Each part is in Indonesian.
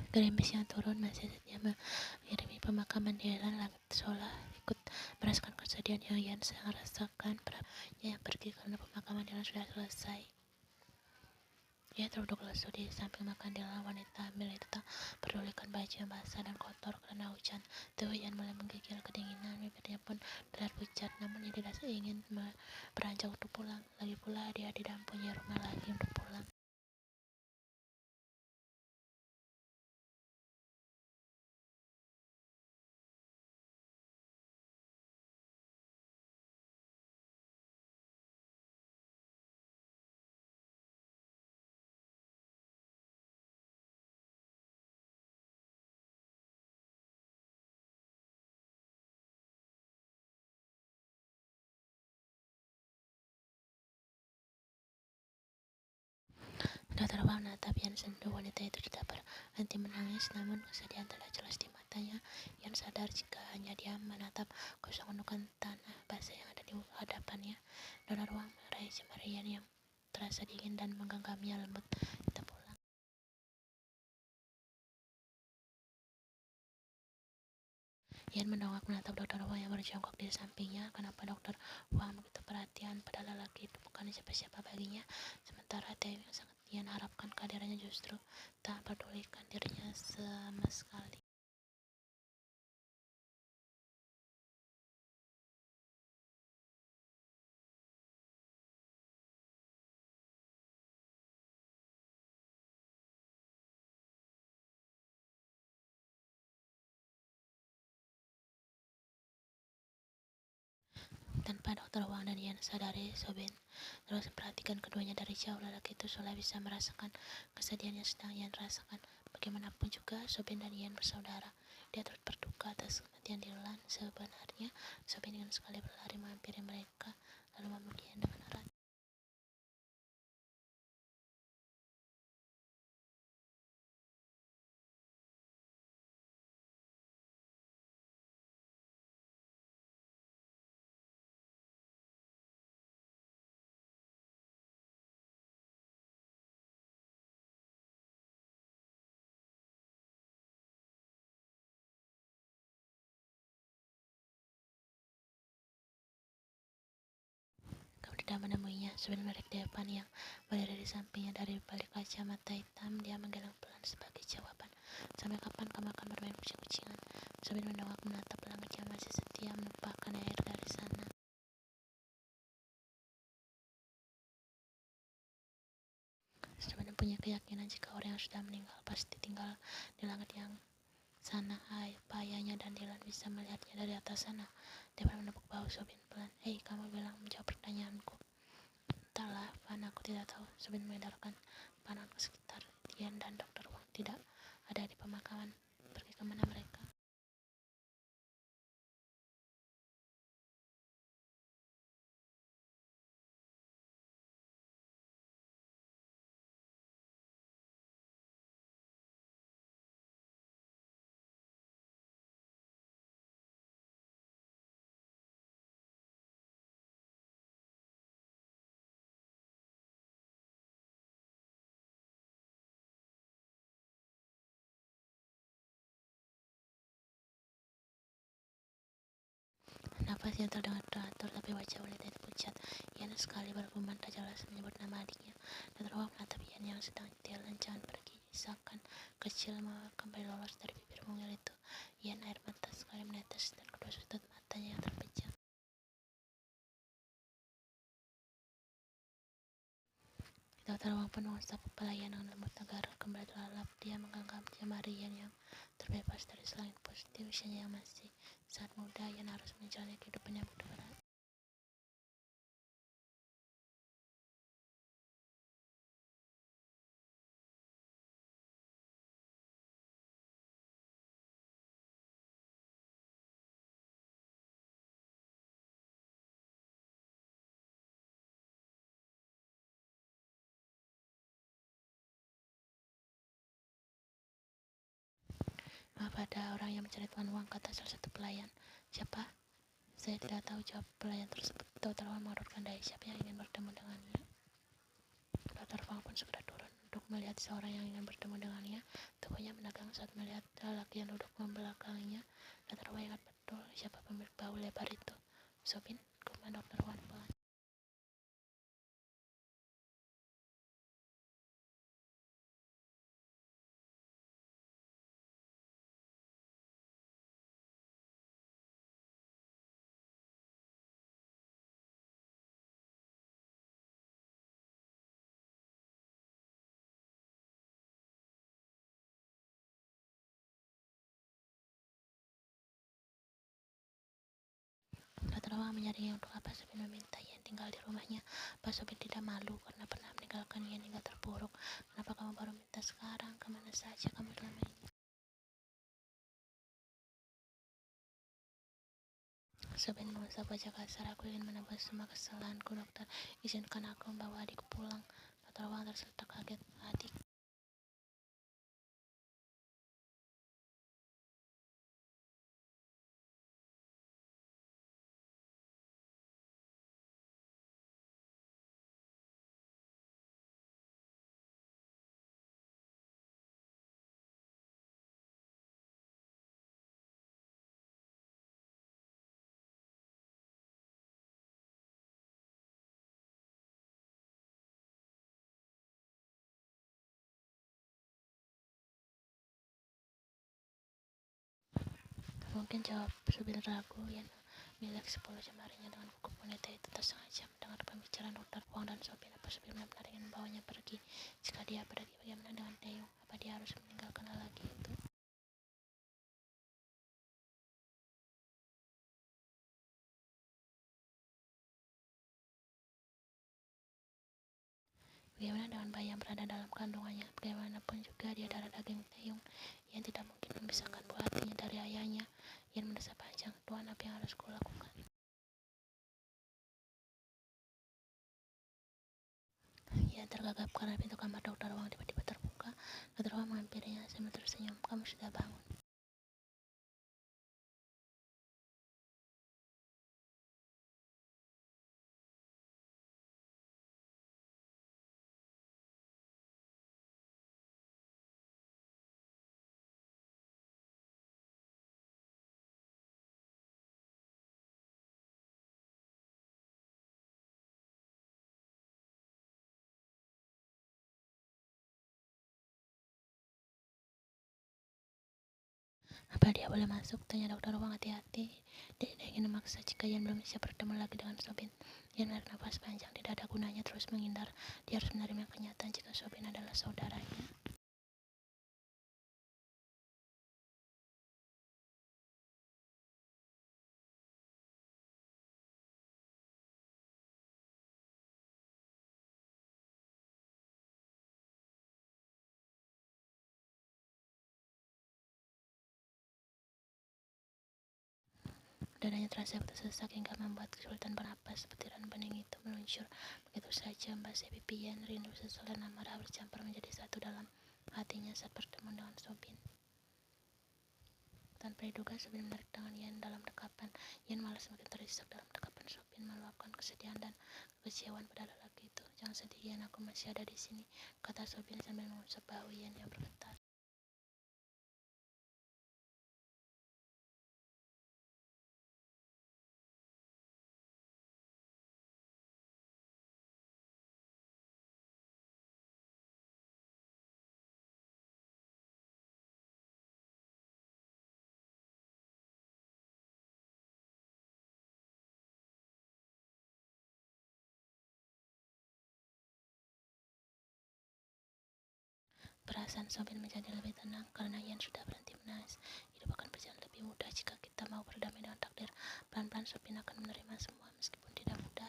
Gerimis yang turun masih setia mengiringi pemakaman Dylan. Langit seolah ikut merasakan kesedihan yang Ian sedang rasakan. Perabotannya yang pergi karena pemakaman Dylan sudah selesai. Ia duduk lesu di samping makam Dylan. Wanita hamil itu tak pedulikan baju yang basah dan kotor karena hujan. Tubuh Ian mulai menggigil kedinginan. Bibirnya pun terlihat pucat, namun ia tidak ingin beranjak untuk pulang. Lagi pula dia tidak mempunyai rumah lagi untuk pulang. Dokter Wang menatap Ian sendu. Wanita itu tidak berhenti menangis, namun kesedihan tidak jelas di matanya. Ian sadar jika hanya dia menatap kosong gundukan tanah basah yang ada di hadapannya. Dokter Wang meraih jemari Ian yang terasa dingin dan menggenggamnya lembut. Kita pulang. Ian mendongak menatap Dokter Wang yang berjongkok di sampingnya. Kenapa Dokter Wang begitu perhatian pada lelaki itu? Bukan siapa-siapa baginya. Sementara Teo yang sangat Ian harapkan kehadirannya justru tak pedulikan dirinya sama sekali. Tanpa Dokter Wang dan Ian sadari, Soben terus memperhatikan keduanya dari jauh. Lelaki itu seolah bisa merasakan kesedihan yang sedang Ian rasakan. Bagaimanapun juga, Soben dan Ian bersaudara. Dia turut berduka atas kematian Dylan. Sebenarnya, Soben ingin sekali berlari menghampiri mereka, lalu memeluk Ian dengan erat. Kamu tidak menemuinya. Soben menarik Devan yang berdiri di sampingnya dari balik kacamata hitam. Dia menggeleng pelan sebagai jawaban. Sampai kapan kamu akan bermain kucing-kucingan? Soben mendongak menatap langit yang masih setia menumpahkan air dari sana. Soben punya keyakinan jika orang yang sudah meninggal pasti tinggal di langit yang sana. Apa ayahnya dan Dylan bisa melihatnya dari atas sana? Devan menepuk bahu Soben pelan. Hei, kamu bilang menjawab pertanyaanku. Entahlah, Van, aku tidak tahu. Soben mengedarkan pandangan ke sekitar. Ian dan Dokter Wang tidak ada di pemakaman. Pergi kemana mereka? Nafas yang terdengar teratur, tapi wajah wanita itu pucat. Ian sekali bergumam tak jelas menyebut nama adiknya. Dokter Wang menatap Ian yang sedang Dylan, jangan pergi. Isakan kecil kembali lolos dari bibir mungil itu. Ian air mata sekali menetes dan kedua sudut matanya yang terpejam. Dokter Wang pun mengusap kepala Ian dengan lembut agar kembali terlelap. Dia menggenggam jemari Ian yang terbebas dari selangit pus. Di usianya yang masih sangat muda, Ian harus menjalani kehidupan yang begitu berat. Maaf, ada orang yang mencari Tuan Wang, kata salah satu pelayan. Siapa? Saya tidak tahu, jawab pelayan tersebut. Dokter Wang mengerutkan dahi. Siapa yang ingin bertemu dengannya? Dokter Wang pun segera turun untuk melihat seorang yang ingin bertemu dengannya. Tubuh baunya menegang saat melihat lelaki yang duduk membelakanginya. Dokter Wan ingat betul siapa pemilik bau lebar itu. Sobin, gumam Dokter Wan pelan. Dokter Wan menyaringnya. Untuk apa Sobin meminta Yen tinggal di rumahnya? Apa Sobin tidak malu karena pernah meninggalkan Yen hingga terpuruk? Kenapa kamu baru minta sekarang? Kemana saja kamu selama ini? Sobin mengusap wajah kasar. Aku ingin menebus semua kesalahanku, dokter. Izinkan aku membawa adikku pulang. Dokter Wan tersentak kaget. Adik? Mungkin, jawab Sobin ragu. Yen milik 10 jam harinya dengan kuku wanita itu tersengaja mendengar pembicaraan Dokter Wang dan Sobin. Apa Sobin benar-benar ingin membawanya pergi? Jika dia pergi, bagaimana dengan Taeyong? Apa dia harus meninggalkan lelaki itu? Bagaimana dengan bayi yang berada dalam kandungannya? Bagaimanapun juga dia darah daging Taeyong. Yang tidak mungkin memisahkan buah hatinya dari ayahnya. Yang mendesak panjang. Tuan, apa yang harus kulakukan? Ia tergagap karena pintu kamar Dokter Wang tiba-tiba terbuka. Dokter Wang menghampirinya sambil tersenyum. Kamu sudah bangun? Apa dia boleh masuk? Tanya Dokter Wang hati-hati. Dia tidak ingin memaksa jika Yan belum siap bertemu lagi dengan Sobin. Yan menarik nafas panjang. Tidak ada gunanya terus menghindar. Dia harus menerima kenyataan jika Sobin adalah saudaranya. Dadanya terasa tersesak hingga membuat kesulitan bernapas. Butiran bening itu meluncur begitu saja membasah pipi Yan. Rindu, sesal, dan amarah bercampur menjadi satu dalam hatinya saat bertemu dengan Sobin. Tanpa diduga, Sobin menarik tangan Yan dalam dekapan. Yan malah semakin terisak dalam dekapan Sobin, meluapkan kesedihan dan kekecewaan pada lelaki itu. Jangan sedih Yan, aku masih ada di sini, kata Sobin sambil mengusap bahu Yan yang bergetar. Perasaan Sobin menjadi lebih tenang karena Yan sudah berhenti menangis. Hidup akan berjalan lebih mudah jika kita mau berdamai dengan takdir. Pelan-pelan Sobin akan menerima semua meskipun tidak mudah.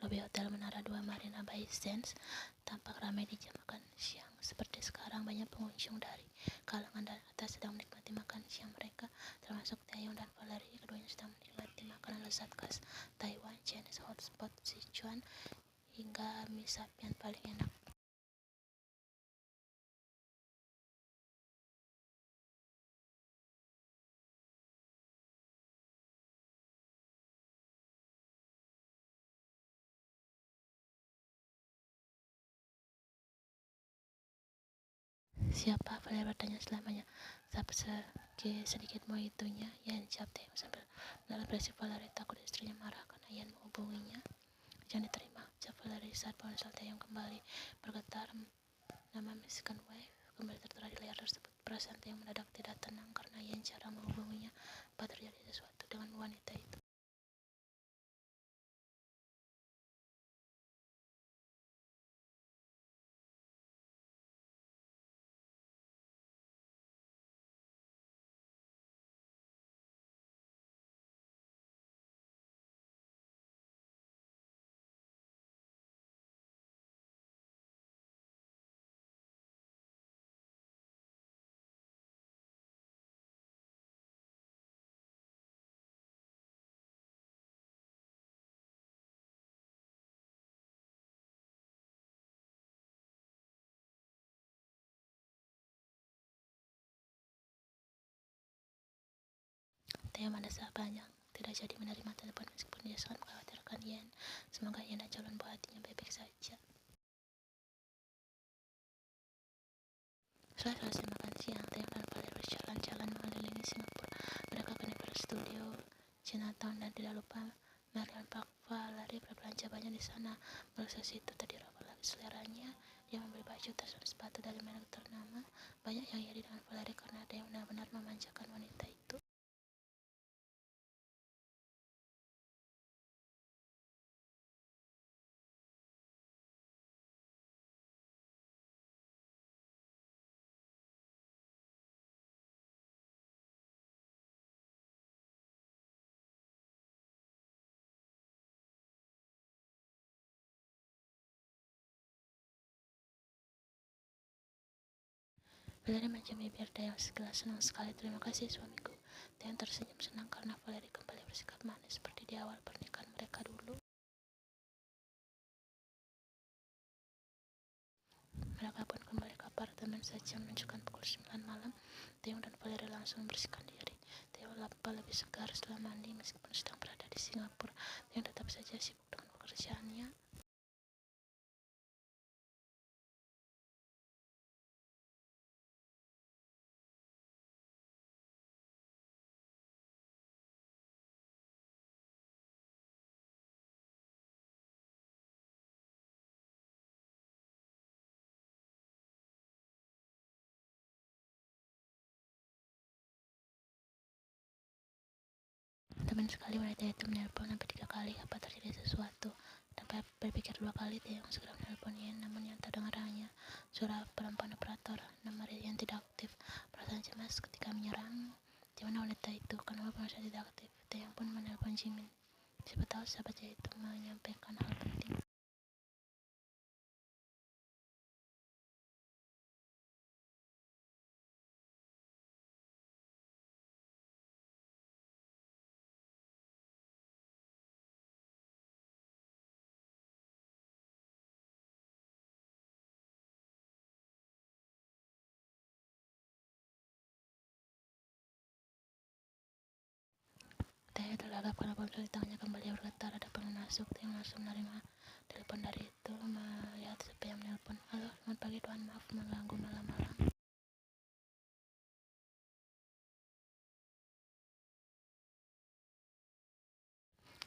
Lobi hotel Menara 2 Marina Bay Sands tampak ramai di jam makan siang. Seperti sekarang, banyak pengunjung dari kalangan dan atas sedang menikmati makan siang mereka, termasuk Taeyong dan Valerie. Keduanya sedang menikmati makanan lezat khas Taiwan, Chinese hotspot Sichuan, hingga mie sapi yang paling enak. Siapa? Valeria bertanya selamanya. Sedikit mau itunya, Yan jawab Taeyong sambil menelan ekspresi. Valeria takut istrinya marah karena Yan menghubunginya. Jangan diterima, jawab Valeria saat ponsel Taeyong kembali bergetar. Nama Mexican Wife kembali tertera di layar tersebut. Perasaan Taeyong mendadak tidak tenang karena Yan jarang menghubunginya. Apa terjadi sesuatu dengan wanita itu? Taeyong merasa panjang tidak jadi menerima telepon meskipun dia sangat mengkhawatirkan Yan. Semoga Yan dan calon buah hatinya baik-baik saja. Setelah selesai makan siang, Taeyong dan Valeria berjalan-jalan mengelilingi Singapura. Mereka ke Universal Studio, Chinatown, dan tidak lupa Marion Park. Valeria berbelanja banyak di sana. Melukis itu tadi roba lagi seleranya. Dia membeli baju, tas, dan sepatu dari merek ternama. Banyak yang iri dengan Valeria karena ada yang benar-benar memanjakan wanita itu. Valeria mencium bibir Taeyong sekilas. Senang sekali, terima kasih suamiku. Taeyong tersenyum senang karena Valeria kembali bersikap manis seperti di awal pernikahan mereka dulu. Mereka pun kembali ke apartemen saja menunjukkan pukul 9 malam. Taeyong dan Valeria langsung membersihkan diri. Taeyong lebih segar setelah mandi meskipun sedang berada di Singapura. Taeyong tetap saja sibuk dengan pekerjaannya. Teman sekali wanita itu menelpon sampai 3 kali. Apa terjadi sesuatu? Tanpa berpikir 2 kali, Taeyong segera menelpon Yan, namun yang terdengar hanya suara perempuan operator. Nomor yang tidak aktif. Perasaan cemas ketika menyerang. Di mana wanita itu? Kenapa ponsel tidak aktif? Taeyong pun menelpon Jimin. Siapa tahu sahabatnya itu menyampaikan hal penting. Taeyong tergagap karena ponsel di tangannya kembali bergetar. Ada panggilan masuk. Taeyong langsung menerima telepon dari itu. Melihat siapa yang menelpon. Halo, selamat pagi Tuan, maaf mengganggu malam-malam.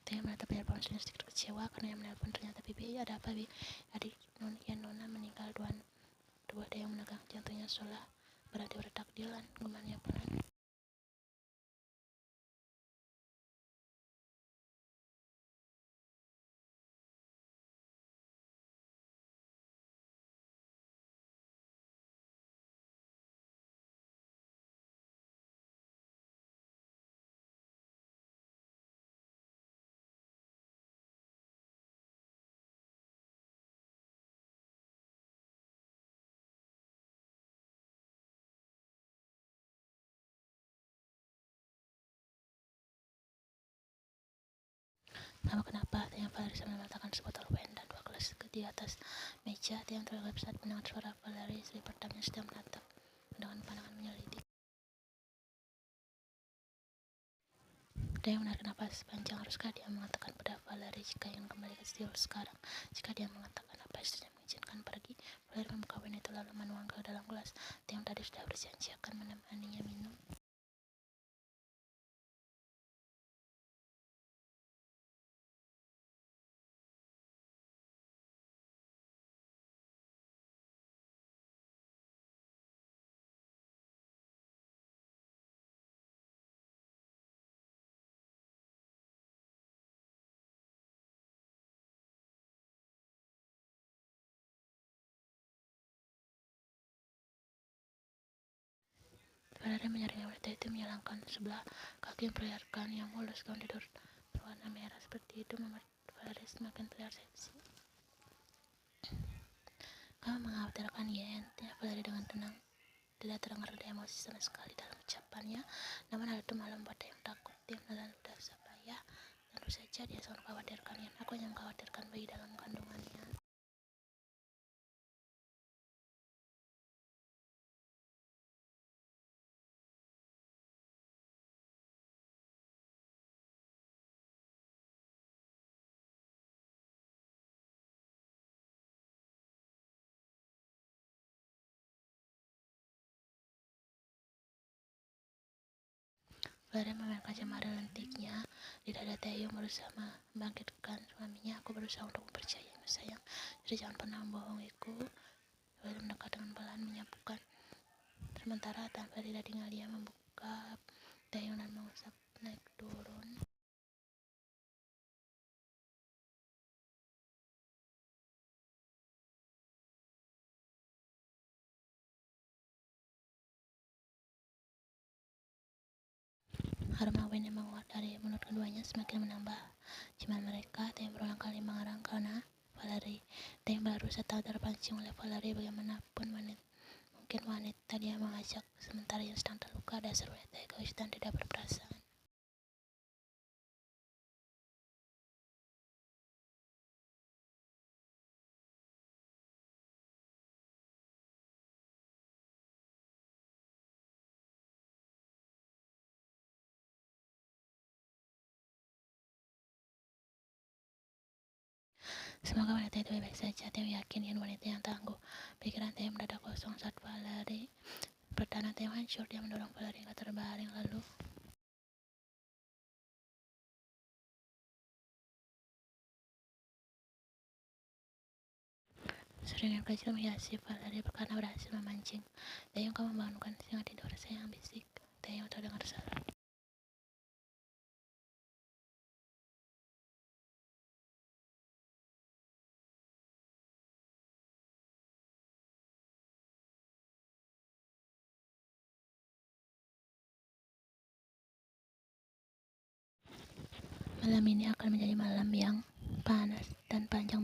Taeyong menatap layar ponselnya sedikit kecewa karena yang menelpon ternyata Bibi. Ada apa, Bi? Adik Nona meninggal. Dua Taeyong menegang jantungnya seolah berhenti berdetak. Dilan, gemarnya pelan. Kamu kenapa? Taeyong Valeria sambil meletakkan sebotol wine dan 2 gelas di atas meja. Taeyong tergagap saat mendengar suara Valeria. Istri pertamanya sedang menatap dengan pandangan menyelidik. Taeyong menarik nafas panjang. Haruskah dia mengatakan pada Valeria jika ingin kembali ke Seoul sekarang? Jika dia mengatakan apa istrinya mengizinkan pergi? Valeria membuka wine itu lalu menuang ke dalam gelas teh yang tadi sudah berjanji akan menemaninya minum. Valerie menyaring wanita itu menyilangkan sebelah kaki memperlihatkan yang mulus. Gaun tidur berwarna merah seperti itu membuat Valerie semakin terlihat seksi. Kamu mengkhawatirkan Yen, tanya Valerie dengan tenang. Tidak terdengar ada emosi sama sekali dalam ucapannya, namun hal itu malah membuat yang takut. Dia menelan ludah Sapaya. Tentu saja dia sangat mengkhawatirkan Yen. Aku hanya mengkhawatirkan bayi dalam kandungannya. Valerie memainkan jemari lentiknya di dada Taeyong berusaha membangkitkan suaminya. Aku berusaha untuk mempercayaimu sayang, jadi jangan pernah membohongiku. Valerie mendekat dengan pelan menyapukan. Sementara tanpa tidak tinggal dia membuka Taeyong dan mengusap naik turun. Harum awan yang menguat dari mulut keduanya semakin menambah ciuman mereka. Taeyong berulang kali mengarang karena Valerie. Taeyong baru saja terpancing oleh Valerie. Bagaimanapun mungkin wanita dia mengajak sementara yang sedang terluka. Dasar wanita egois dan tidak berperasaan. Semoga wanita itu baik-baik saja. Taeyong yakin Yen wanita yang tangguh. Pikiran Taeyong mendadak kosong saat Valerie. Pertahanan Taeyong hancur. Dia mendorong Valerie hingga terbaring lalu seringan kecil menghiasi Valerie karena berhasil memancing. Taeyong, kamu membangunkan singa tidur, sayang, bisik Taeyong terdengar salah. Malam ini akan menjadi malam yang panas dan panjang